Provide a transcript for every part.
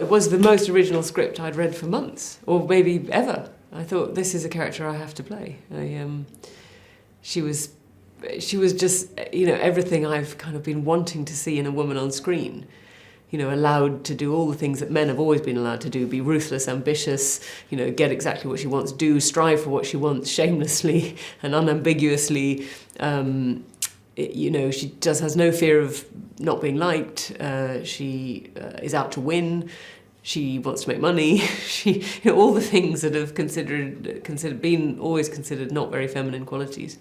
It was the most original script I'd read for months, or maybe ever. I thought, this is a character I have to play. She was just, everything I've kind of been wanting to see in a woman on screen. Allowed to do all the things that men have always been allowed to do, be ruthless, ambitious, get exactly what she wants, strive for what she wants shamelessly and unambiguously. She just has no fear of not being liked. She is out to win. She wants to make money. All the things that have been always considered not very feminine qualities.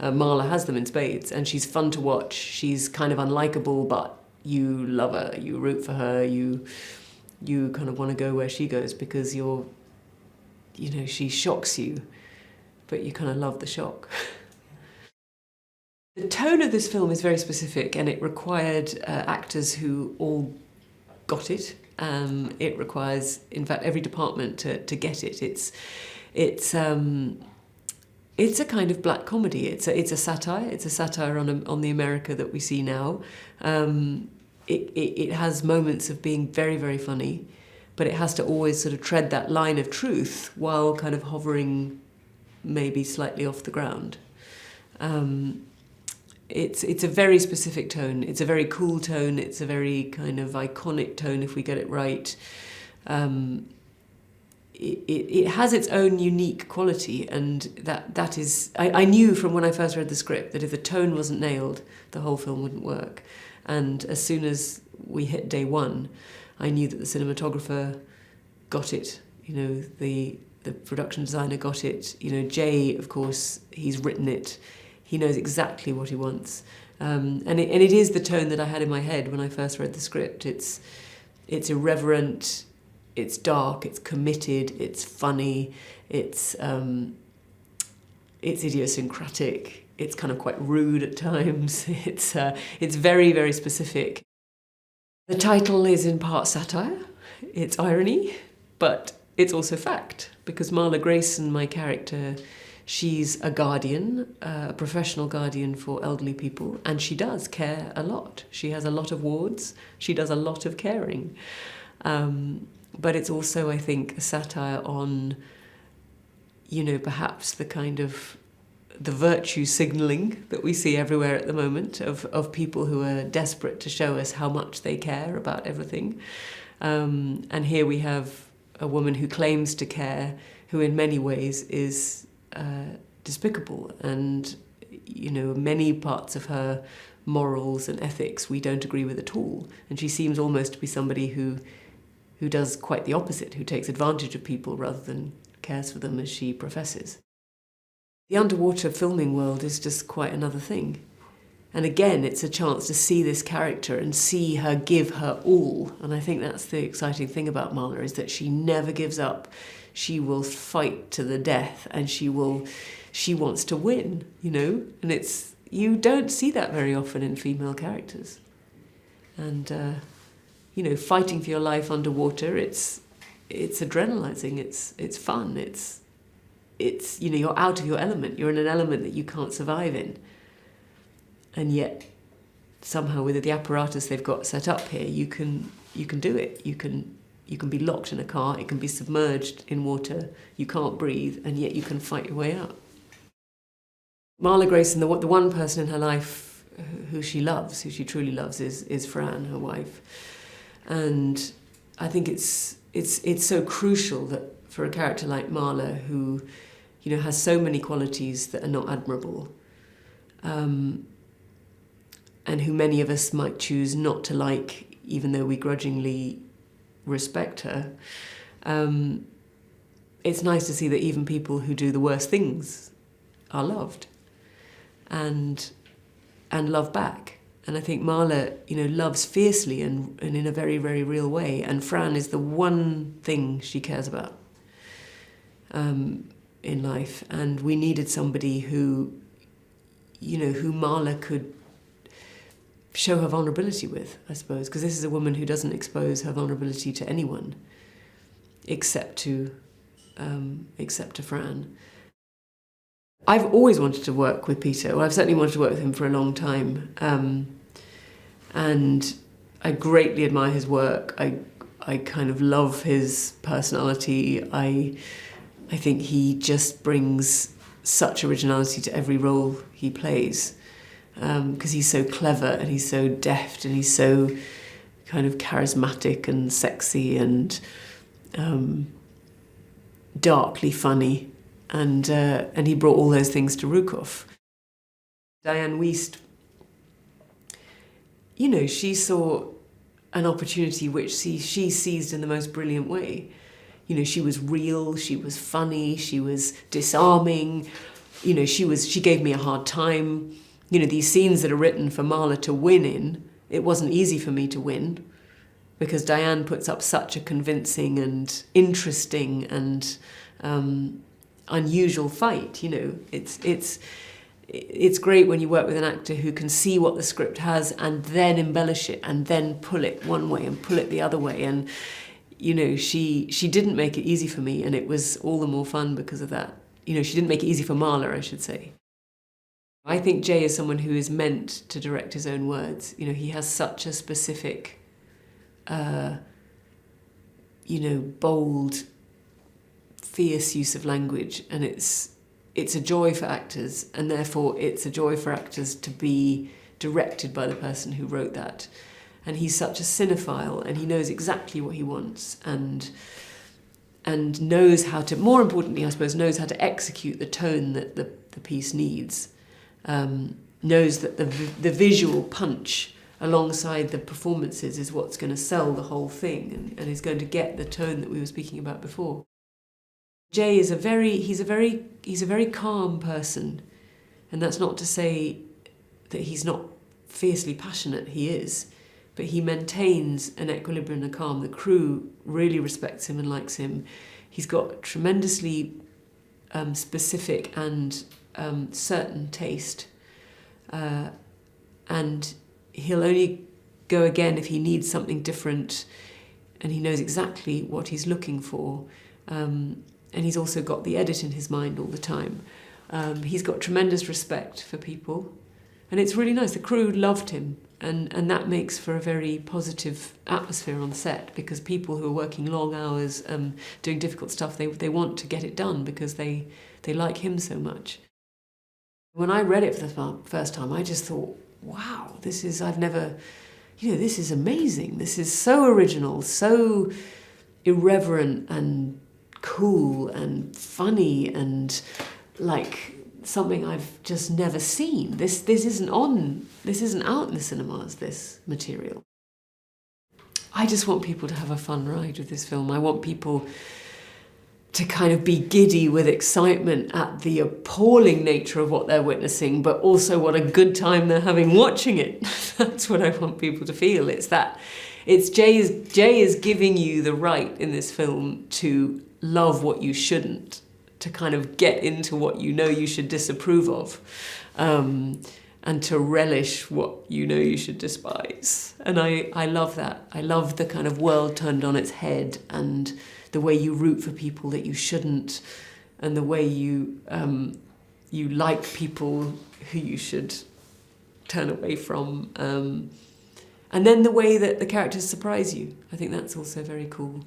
Marla has them in spades, and she's fun to watch. She's kind of unlikable, but you love her. You root for her. You kind of want to go where she goes because she shocks you, but you kind of love the shock. The tone of this film is very specific, and it required actors who all got it. It requires, in fact, every department to get it. It's a kind of black comedy. It's a satire. It's a satire on the America that we see now. It has moments of being very, very funny, but it has to always sort of tread that line of truth while kind of hovering maybe slightly off the ground. It's a very specific tone. It's a very cool tone. It's a very kind of iconic tone if we get it right. It has its own unique quality, and that is... I knew from when I first read the script that if the tone wasn't nailed, the whole film wouldn't work. And as soon as we hit day one, I knew that the cinematographer got it. The production designer got it. Jay, of course, he's written it. He knows exactly what he wants. And it is the tone that I had in my head when I first read the script. It's irreverent, it's dark, it's committed, it's funny, it's idiosyncratic, it's kind of quite rude at times. It's very, very specific. The title is in part satire, it's irony, but it's also fact, because Marla Grayson, my character, she's a guardian, a professional guardian for elderly people, and she does care a lot. She has a lot of wards. She does a lot of caring. But it's also, I think, a satire on, perhaps the kind of the virtue signalling that we see everywhere at the moment of people who are desperate to show us how much they care about everything. And here we have a woman who claims to care, who in many ways is despicable, and many parts of her morals and ethics we don't agree with at all, and she seems almost to be somebody who does quite the opposite, who takes advantage of people rather than cares for them as she professes. The underwater filming world is just quite another thing, and again it's a chance to see this character and see her give her all, and I think that's the exciting thing about Marla, is that she never gives up. She will fight to the death, and she wants to win, and you don't see that very often in female characters. And, fighting for your life underwater, it's adrenalizing, it's fun, it's you're out of your element, you're in an element that you can't survive in. And yet, somehow with the apparatus they've got set up here, you can do it, you can be locked in a car, it can be submerged in water, you can't breathe, and yet you can fight your way out. Marla Grayson, the one person in her life who she truly loves, is Fran, her wife. And I think it's so crucial that for a character like Marla, who has so many qualities that are not admirable, and who many of us might choose not to like, even though we grudgingly respect her, it's nice to see that even people who do the worst things are loved and love back. And I think Marla, loves fiercely and in a very, very real way. And Fran is the one thing she cares about in life. And we needed somebody who Marla could show her vulnerability with, I suppose, because this is a woman who doesn't expose her vulnerability to anyone except to Fran. I've always wanted to work with Peter. Well, I've certainly wanted to work with him for a long time, and I greatly admire his work. I kind of love his personality. I think he just brings such originality to every role he plays, because he's so clever and he's so deft and he's so kind of charismatic and sexy and darkly funny, and he brought all those things to Rukov. Diane Wiest, you know, she saw an opportunity which she seized in the most brilliant way. You know, she was real, she was funny, she was disarming. You know, she gave me a hard time. You know, these scenes that are written for Marla to win in, it wasn't easy for me to win, because Diane puts up such a convincing and interesting and unusual fight. You know, it's great when you work with an actor who can see what the script has and then embellish it and then pull it one way and pull it the other way. And, you know, she didn't make it easy for me, and it was all the more fun because of that. You know, she didn't make it easy for Marla, I should say. I think Jay is someone who is meant to direct his own words. You know, he has such a specific, you know, bold, fierce use of language, and it's a joy for actors, and therefore it's a joy for actors to be directed by the person who wrote that. And he's such a cinephile, and he knows exactly what he wants, and knows how to, more importantly, I suppose, knows how to execute the tone that the piece needs. Knows that the visual punch alongside the performances is what's going to sell the whole thing, and is going to get the tone that we were speaking about before. Jay is he's a very calm person, and that's not to say that he's not fiercely passionate. He is, but he maintains an equilibrium and a calm. The crew really respects him and likes him. He's got tremendously specific and certain taste, and he'll only go again if he needs something different, and he knows exactly what he's looking for. And he's also got the edit in his mind all the time. He's got tremendous respect for people, and it's really nice. The crew loved him, and that makes for a very positive atmosphere on set, because people who are working long hours, doing difficult stuff, they want to get it done because they like him so much. When I read it for the first time, I just thought, wow, this is amazing. This is so original, so irreverent and cool and funny, and like something I've just never seen. This isn't out in the cinemas, this material. I just want people to have a fun ride with this film. I want people to kind of be giddy with excitement at the appalling nature of what they're witnessing, but also what a good time they're having watching it. That's what I want people to feel. Jay is giving you the right in this film to love what you shouldn't, to kind of get into what you know you should disapprove of, and to relish what you know you should despise. And I love that. I love the kind of world turned on its head, and the way you root for people that you shouldn't, and the way you like people who you should turn away from. And then the way that the characters surprise you. I think that's also very cool.